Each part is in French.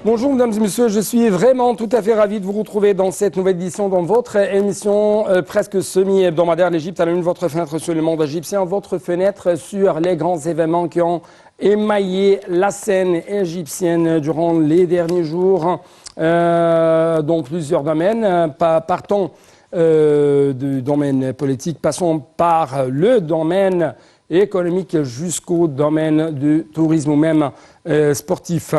Bonjour mesdames et messieurs, je suis vraiment tout à fait ravi de vous retrouver dans cette nouvelle édition dans votre émission presque semi-hebdomadaire. L'Égypte à la une, votre fenêtre sur le monde égyptien, votre fenêtre sur les grands événements qui ont émaillé la scène égyptienne durant les derniers jours dans plusieurs domaines. Partons du domaine politique, passons par le domaine économique jusqu'au domaine du tourisme ou même sportif.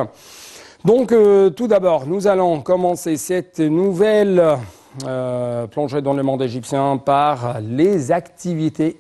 Donc, tout d'abord, nous allons commencer cette nouvelle plongée dans le monde égyptien par les activités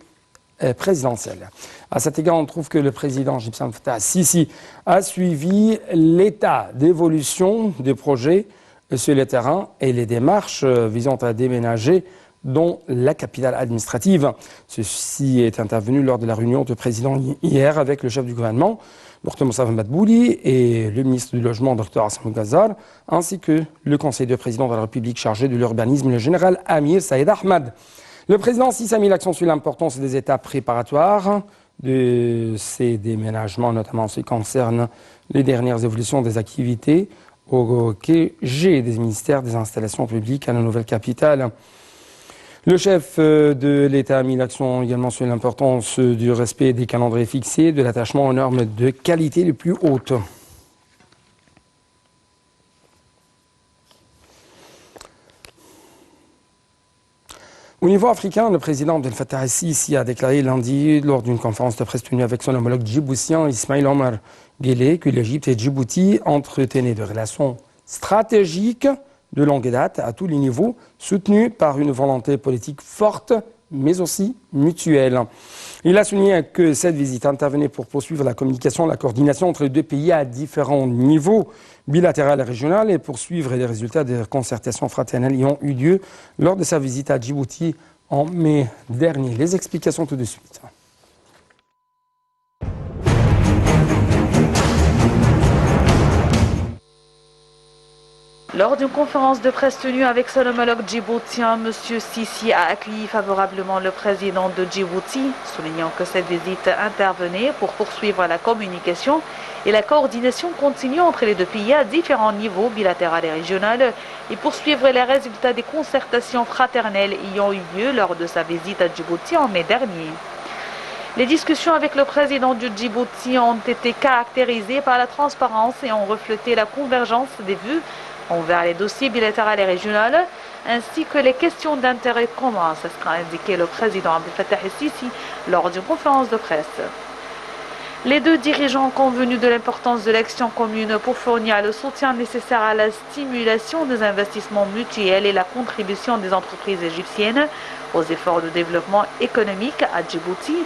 présidentielles. À cet égard, on trouve que le président égyptien Fattah Sisi a suivi l'état d'évolution des projets sur le terrain et les démarches visant à déménager dans la capitale administrative. Ceci est intervenu lors de la réunion du président hier avec le chef du gouvernement, Dr Moussa Madbouli, et le ministre du Logement, Dr Hassan Ghazal, ainsi que le conseiller de président de la République chargé de l'urbanisme, le général Amir Saïd Ahmad. Le président Sisi a mis l'accent sur l'importance des étapes préparatoires de ces déménagements, notamment en ce qui concerne les dernières évolutions des activités au QG des ministères des installations publiques à la nouvelle capitale. Le chef de l'État a mis l'accent également sur l'importance du respect des calendriers fixés, de l'attachement aux normes de qualité les plus hautes. Au niveau africain, le président Abdel Fattah el-Sisi a déclaré lundi, lors d'une conférence de presse tenue avec son homologue djiboutien Ismail Omar Guelleh, que l'Égypte et Djibouti entretenaient des relations stratégiques de longue date à tous les niveaux, soutenues par une volonté politique forte, mais aussi mutuelle. Il a souligné que cette visite intervenait pour poursuivre la communication, la coordination entre les deux pays à différents niveaux, bilatéral et régional, et poursuivre les résultats des concertations fraternelles qui ont eu lieu lors de sa visite à Djibouti en mai dernier. Les explications tout de suite. Lors d'une conférence de presse tenue avec son homologue djiboutien, M. Sisi a accueilli favorablement le président de Djibouti, soulignant que cette visite intervenait pour poursuivre la communication et la coordination continue entre les deux pays à différents niveaux, bilatéral et régional, et poursuivre les résultats des concertations fraternelles ayant eu lieu lors de sa visite à Djibouti en mai dernier. Les discussions avec le président du Djibouti ont été caractérisées par la transparence et ont reflété la convergence des vues envers les dossiers bilatéraux et régionaux, ainsi que les questions d'intérêt commun, c'est ce qu'a indiqué le président Abdel Fattah el-Sisi lors d'une conférence de presse. Les deux dirigeants ont convenu de l'importance de l'action commune pour fournir le soutien nécessaire à la stimulation des investissements mutuels et la contribution des entreprises égyptiennes aux efforts de développement économique à Djibouti,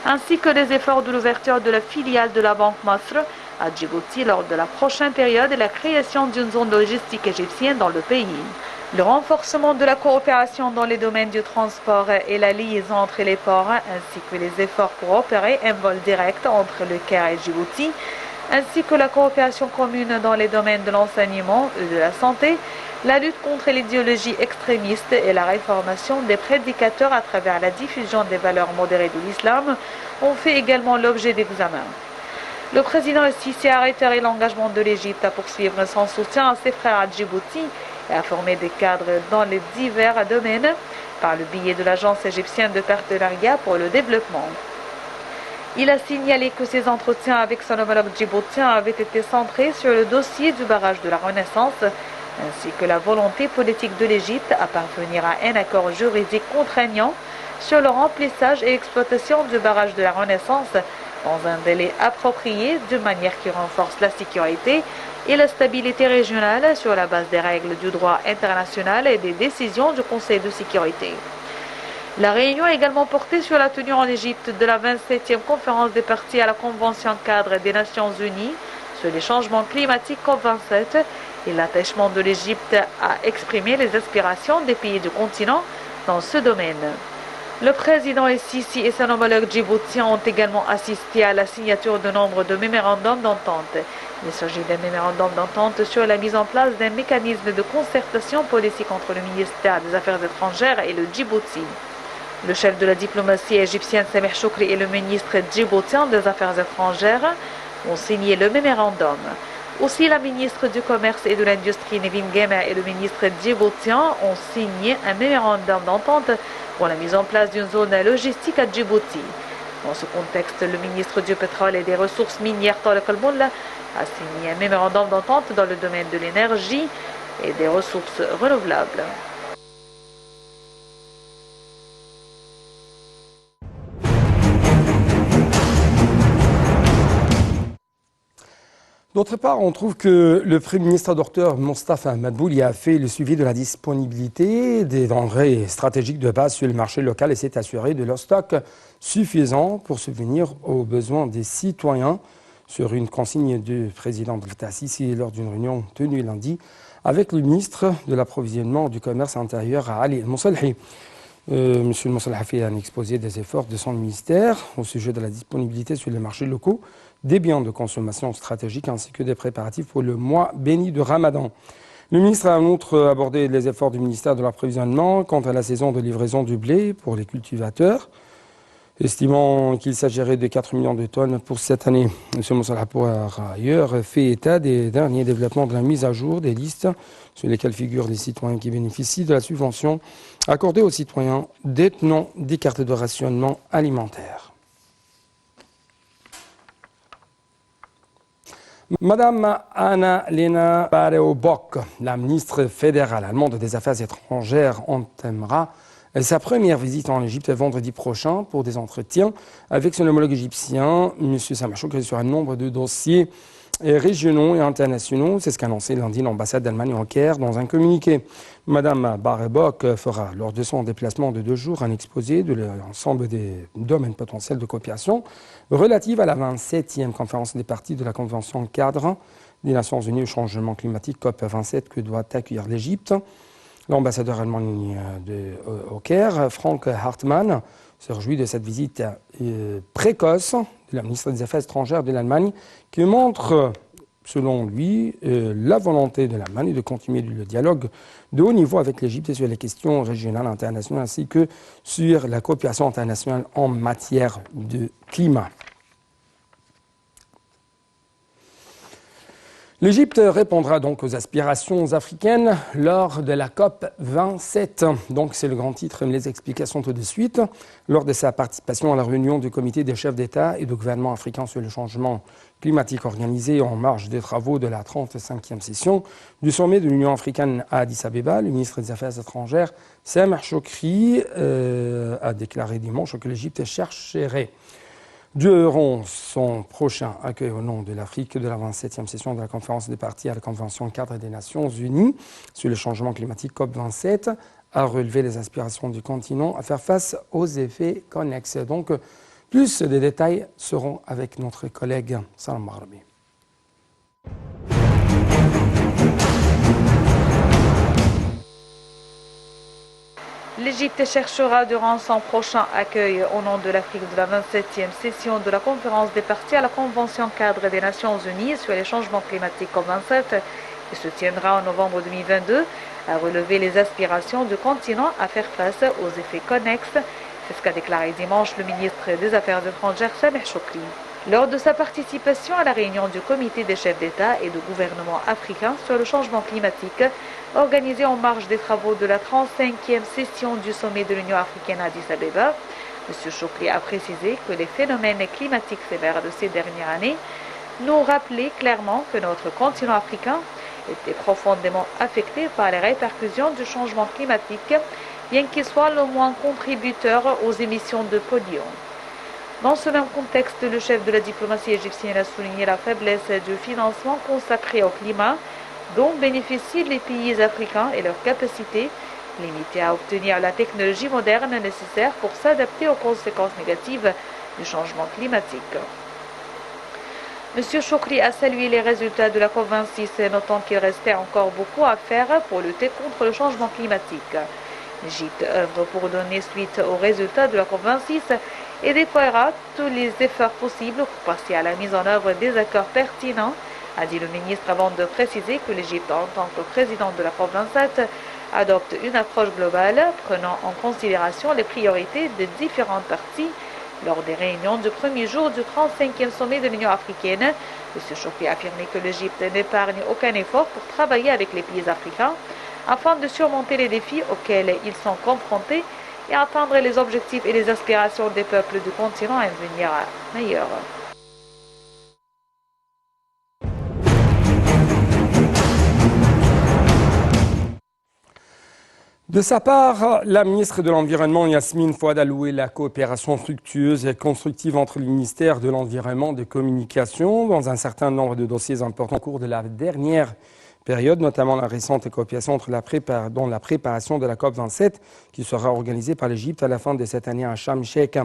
ainsi que les efforts de l'ouverture de la filiale de la Banque Masr à Djibouti lors de la prochaine période et la création d'une zone logistique égyptienne dans le pays. Le renforcement de la coopération dans les domaines du transport et la liaison entre les ports, ainsi que les efforts pour opérer un vol direct entre le Caire et Djibouti, ainsi que la coopération commune dans les domaines de l'enseignement et de la santé, la lutte contre l'idéologie extrémiste et la réformation des prédicateurs à travers la diffusion des valeurs modérées de l'islam ont fait également l'objet d'examens. Le président Sisi a réitéré l'engagement de l'Égypte à poursuivre son soutien à ses frères à Djibouti et à former des cadres dans les divers domaines par le biais de l'Agence égyptienne de partenariat pour le développement. Il a signalé que ses entretiens avec son homologue djiboutien avaient été centrés sur le dossier du barrage de la Renaissance, ainsi que la volonté politique de l'Égypte à parvenir à un accord juridique contraignant sur le remplissage et l'exploitation du barrage de la Renaissance dans un délai approprié, de manière qui renforce la sécurité et la stabilité régionale sur la base des règles du droit international et des décisions du Conseil de sécurité. La réunion a également porté sur la tenue en Égypte de la 27e conférence des parties à la Convention cadre des Nations Unies sur les changements climatiques COP27 et l'attachement de l'Égypte à exprimer les aspirations des pays du continent dans ce domaine. Le président el-Sisi et son homologue djiboutien ont également assisté à la signature de nombre de mémorandums d'entente. Il s'agit d'un mémorandum d'entente sur la mise en place d'un mécanisme de concertation politique entre le ministère des Affaires étrangères et le Djibouti. Le chef de la diplomatie égyptienne Sameh Choukri et le ministre djiboutien des Affaires étrangères ont signé le mémorandum. Aussi, la ministre du Commerce et de l'Industrie, Nevin Gemer, et le ministre djiboutien ont signé un mémorandum d'entente pour la mise en place d'une zone logistique à Djibouti. Dans ce contexte, le ministre du Pétrole et des Ressources minières, Tariq al-Molla, a signé un mémorandum d'entente dans le domaine de l'énergie et des ressources renouvelables. D'autre part, on trouve que le Premier ministre Dr Mostafa Madbouli a fait le suivi de la disponibilité des denrées stratégiques de base sur le marché local et s'est assuré de leur stock suffisant pour subvenir aux besoins des citoyens sur une consigne du président Abdel Fattah Sisi lors d'une réunion tenue lundi avec le ministre de l'Approvisionnement du Commerce intérieur Ali El-Moussalhi. Monsieur El-Moussalhi a fait un exposé des efforts de son ministère au sujet de la disponibilité sur les marchés locaux des biens de consommation stratégique ainsi que des préparatifs pour le mois béni de Ramadan. Le ministre a en outre abordé les efforts du ministère de l'Approvisionnement quant à la saison de livraison du blé pour les cultivateurs, estimant qu'il s'agirait de 4 millions de tonnes pour cette année. M. Moussalhi a par ailleurs fait état des derniers développements de la mise à jour des listes sur lesquelles figurent les citoyens qui bénéficient de la subvention accordée aux citoyens détenant des cartes de rationnement alimentaire. Madame Anna-Lena Baerbock, la ministre fédérale allemande des Affaires étrangères, entamera sa première visite en Égypte vendredi prochain pour des entretiens avec son homologue égyptien, M. Sameh Choukri, sur un nombre de dossiers régionaux et internationaux. C'est ce qu'a annoncé lundi l'ambassade d'Allemagne en Caire dans un communiqué. Madame Baerbock fera, lors de son déplacement de 2 jours, un exposé de l'ensemble des domaines potentiels de coopération relative à la 27e conférence des parties de la Convention cadre des Nations Unies au changement climatique COP27 que doit accueillir l'Égypte. L'ambassadeur allemand au Caire, Frank Hartmann, se réjouit de cette visite précoce de la ministre des Affaires étrangères de l'Allemagne qui montre, selon lui, la volonté de l'Allemagne de continuer le dialogue de haut niveau avec l'Égypte sur les questions régionales et internationales ainsi que sur la coopération internationale en matière de climat. L'Égypte répondra donc aux aspirations africaines lors de la COP 27. Donc c'est le grand titre, mais les explications tout de suite. Lors de sa participation à la réunion du comité des chefs d'État et de gouvernement africains sur le changement climatique organisée en marge des travaux de la 35e session du sommet de l'Union africaine à Addis Abeba, le ministre des Affaires étrangères, Sameh Choukri, a déclaré dimanche que l'Égypte chercherait durant son prochain accueil au nom de l'Afrique de la 27e session de la conférence des parties à la Convention cadre des Nations Unies sur le changement climatique COP27 à relever les aspirations du continent à faire face aux effets connexes. Donc, plus de détails seront avec notre collègue Salam Marabi. L'Égypte cherchera durant son prochain accueil au nom de l'Afrique de la 27e session de la conférence des parties à la Convention cadre des Nations Unies sur les changements climatiques COP27 qui se tiendra en novembre 2022 à relever les aspirations du continent à faire face aux effets connexes. C'est ce qu'a déclaré dimanche le ministre des Affaires étrangères Sameh Choukri. Lors de sa participation à la réunion du comité des chefs d'État et de gouvernement africains sur le changement climatique, organisée en marge des travaux de la 35e session du sommet de l'Union africaine à Addis Abeba, M. Choukri a précisé que les phénomènes climatiques sévères de ces dernières années nous rappelaient clairement que notre continent africain était profondément affecté par les répercussions du changement climatique, bien qu'il soit le moins contributeur aux émissions de polluants. Dans ce même contexte, le chef de la diplomatie égyptienne a souligné la faiblesse du financement consacré au climat dont bénéficient les pays africains et leur capacité limitée à obtenir la technologie moderne nécessaire pour s'adapter aux conséquences négatives du changement climatique. M. Choukri a salué les résultats de la COP26, notant qu'il restait encore beaucoup à faire pour lutter contre le changement climatique. L'Égypte œuvre pour donner suite aux résultats de la COP26 et déploiera tous les efforts possibles pour passer à la mise en œuvre des accords pertinents, a dit le ministre avant de préciser que l'Égypte, en tant que président de la COP27, adopte une approche globale prenant en considération les priorités des différentes parties Lors des réunions du premier jour du 35e sommet de l'Union africaine, M. Chokri a affirmé que l'Égypte n'épargne aucun effort pour travailler avec les pays africains afin de surmonter les défis auxquels ils sont confrontés et atteindre les objectifs et les aspirations des peuples du continent à un devenir meilleur. De sa part, la ministre de l'Environnement, Yasmine Fouad, a loué la coopération fructueuse et constructive entre le ministère de l'Environnement et des Communications dans un certain nombre de dossiers importants au cours de la dernière période, notamment la récente coopération dans la préparation de la COP27 qui sera organisée par l'Égypte à la fin de cette année à Sharm el-Sheikh.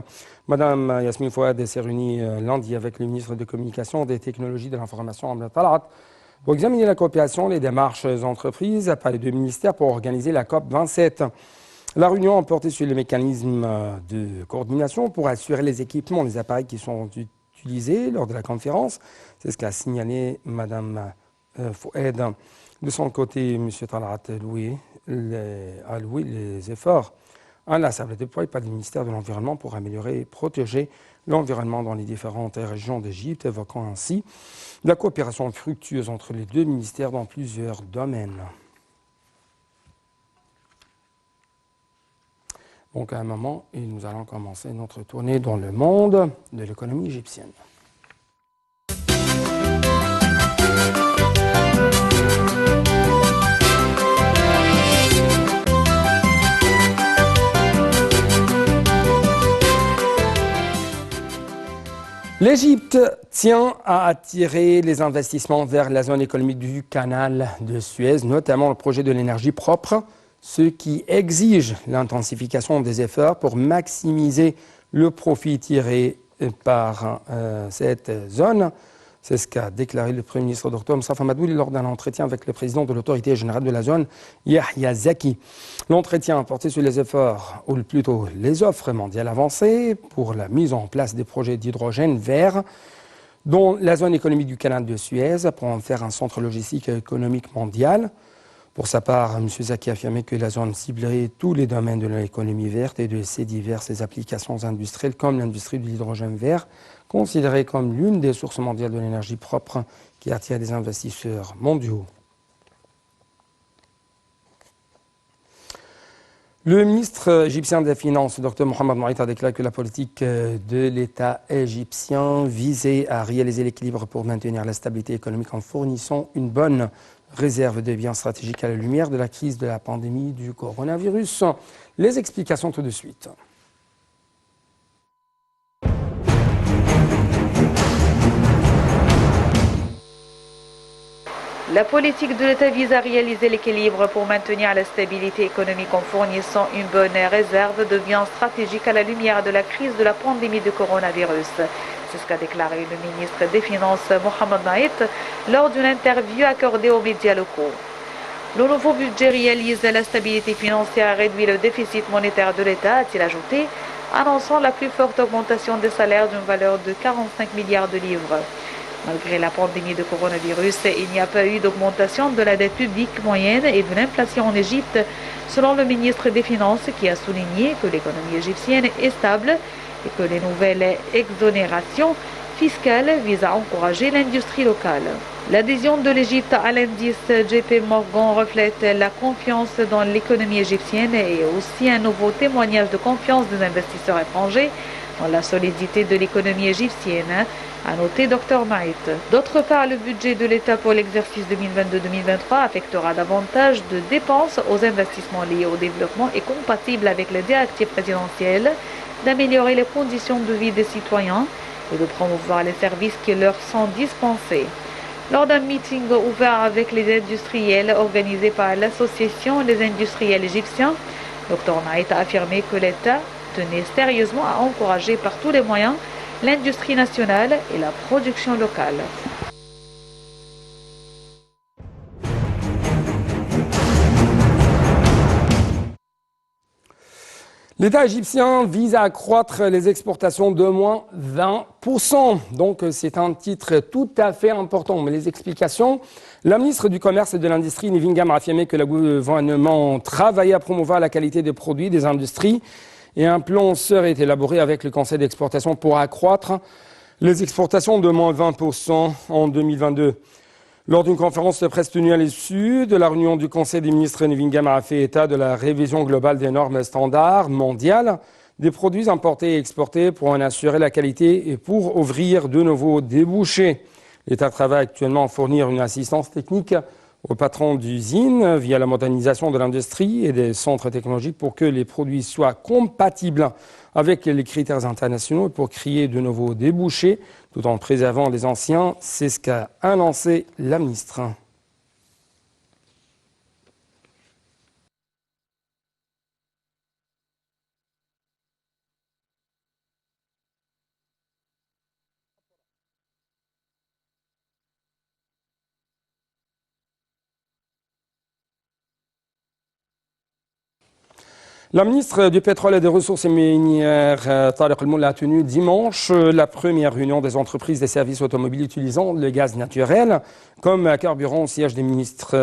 Madame Yasmine Fouad s'est réunie lundi avec le ministre de Communication, des Technologies de l'Information, Ahmed Talat, pour examiner la coopération, les démarches entreprises par les deux ministères pour organiser la COP27. La réunion a porté sur les mécanismes de coordination pour assurer les équipements, les appareils qui sont utilisés lors de la conférence. C'est ce qu'a signalé Mme Fouad. De son côté, M. Talat a loué les efforts inlassables déployés par le ministère de l'Environnement pour améliorer et protéger l'environnement dans les différentes régions d'Égypte, évoquant ainsi la coopération fructueuse entre les deux ministères dans plusieurs domaines. Donc à un moment, nous allons commencer notre tournée dans le monde de l'économie égyptienne. L'Égypte tient à attirer les investissements vers la zone économique du canal de Suez, notamment le projet de l'énergie propre, ce qui exige l'intensification des efforts pour maximiser le profit tiré par cette zone. C'est ce qu'a déclaré le Premier ministre Dr Moussa Madouli lors d'un entretien avec le président de l'autorité générale de la zone, Yahya Zaki. L'entretien a porté sur les efforts, ou plutôt les offres mondiales avancées pour la mise en place des projets d'hydrogène vert dont la zone économique du canal de Suez pour en faire un centre logistique et économique mondial. Pour sa part, M. Zaki a affirmé que la zone ciblerait tous les domaines de l'économie verte et de ses diverses applications industrielles comme l'industrie de l'hydrogène vert, considérée comme l'une des sources mondiales de l'énergie propre qui attire des investisseurs mondiaux. Le ministre égyptien des Finances, Dr Mohamed Moït, a déclaré que la politique de l'État égyptien visait à réaliser l'équilibre pour maintenir la stabilité économique en fournissant une bonne réserve de biens stratégiques à la lumière de la crise de la pandémie du coronavirus. Les explications tout de suite. La politique de l'État vise à réaliser l'équilibre pour maintenir la stabilité économique en fournissant une bonne réserve de biens stratégiques à la lumière de la crise de la pandémie de coronavirus. C'est ce qu'a déclaré le ministre des Finances, Mohamed Naït, lors d'une interview accordée aux médias locaux. Le nouveau budget réalise la stabilité financière et réduit le déficit monétaire de l'État, a-t-il ajouté, annonçant la plus forte augmentation des salaires d'une valeur de 45 milliards de livres. Malgré la pandémie de coronavirus, il n'y a pas eu d'augmentation de la dette publique moyenne et de l'inflation en Égypte, selon le ministre des Finances qui a souligné que l'économie égyptienne est stable et que les nouvelles exonérations fiscales visent à encourager l'industrie locale. L'adhésion de l'Égypte à l'indice JP Morgan reflète la confiance dans l'économie égyptienne et aussi un nouveau témoignage de confiance des investisseurs étrangers dans la solidité de l'économie égyptienne, a noté Dr Maït. D'autre part, le budget de l'État pour l'exercice 2022-2023 affectera davantage de dépenses aux investissements liés au développement et compatible avec le directive présidentiel d'améliorer les conditions de vie des citoyens et de promouvoir les services qui leur sont dispensés. Lors d'un meeting ouvert avec les industriels organisé par l'Association des industriels égyptiens, Dr Naït a affirmé que l'État tenait sérieusement à encourager par tous les moyens l'industrie nationale et la production locale. L'État égyptien vise à accroître les exportations de moins 20%. Donc c'est un titre tout à fait important. Mais les explications, la ministre du Commerce et de l'Industrie, Nivingam, a affirmé que le gouvernement travaillait à promouvoir la qualité des produits des industries et un plan serait élaboré avec le Conseil d'exportation pour accroître les exportations de moins 20% en 2022. Lors d'une conférence de presse tenue à l'issue de la réunion du Conseil des ministres, Nevingam a fait état de la révision globale des normes standards mondiales des produits importés et exportés pour en assurer la qualité et pour ouvrir de nouveaux débouchés. L'État travaille actuellement à fournir une assistance technique aux patrons d'usines via la modernisation de l'industrie et des centres technologiques pour que les produits soient compatibles avec les critères internationaux et pour créer de nouveaux débouchés tout en préservant les anciens. C'est ce qu'a annoncé la ministre. La ministre du Pétrole et des Ressources minières, Tariq El-Molla, a tenu dimanche la première réunion des entreprises des services automobiles utilisant le gaz naturel comme carburant au siège des ministres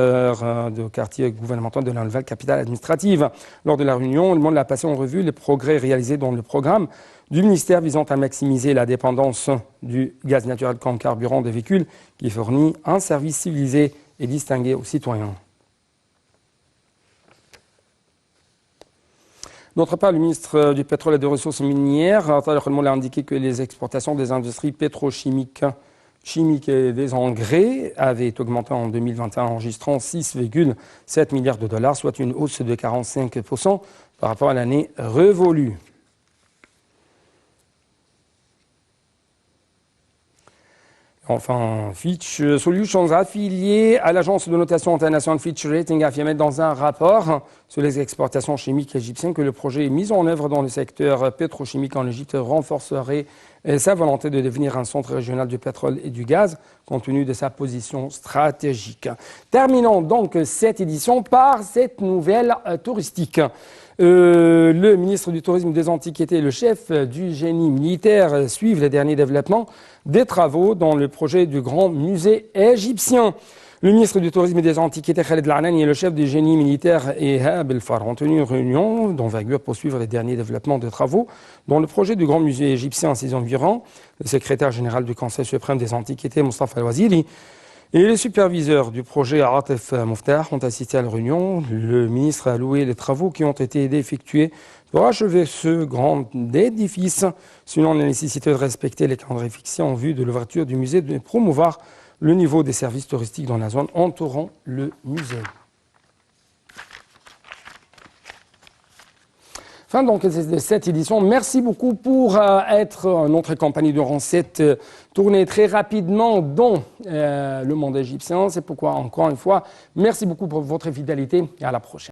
de quartier gouvernemental de la nouvelle capitale administrative. Lors de la réunion, El-Molla a passé en revue les progrès réalisés dans le programme du ministère visant à maximiser la dépendance du gaz naturel comme carburant des véhicules qui fournit un service civilisé et distingué aux citoyens. D'autre part, le ministre du Pétrole et des Ressources minières, Tariq El-Molla, a indiqué que les exportations des industries pétrochimiques et des engrais avaient augmenté en 2021, enregistrant 6,7 milliards de dollars, soit une hausse de 45% par rapport à l'année révolue. Enfin, Fitch Solutions, affilié à l'agence de notation internationale Fitch Ratings, a affirmé dans un rapport sur les exportations chimiques égyptiennes que le projet mis en œuvre dans le secteur pétrochimique en Égypte renforcerait sa volonté de devenir un centre régional du pétrole et du gaz, compte tenu de sa position stratégique. Terminons donc cette édition par cette nouvelle touristique. Le ministre du Tourisme et des Antiquités et le chef du génie militaire suivent les derniers développements des travaux dans le projet du grand musée égyptien. Le ministre du Tourisme et des Antiquités, Khaled El-Anani, et le chef du génie militaire, Ehab El-Far, ont tenu une réunion d'envergure pour suivre les derniers développements de travaux dans le projet du grand musée égyptien à ses environs. Le secrétaire général du Conseil suprême des Antiquités, Mustafa El-Waziri, et les superviseurs du projet Atif Mouftah ont assisté à la réunion. Le ministre a loué les travaux qui ont été effectués pour achever ce grand édifice, selon la nécessité de respecter les calendriers fixés en vue de l'ouverture du musée, de promouvoir le niveau des services touristiques dans la zone entourant le musée. Fin donc de cette édition. Merci beaucoup pour être en notre compagnie durant cette tournée très rapidement dans le monde égyptien. C'est pourquoi, encore une fois, merci beaucoup pour votre fidélité et à la prochaine.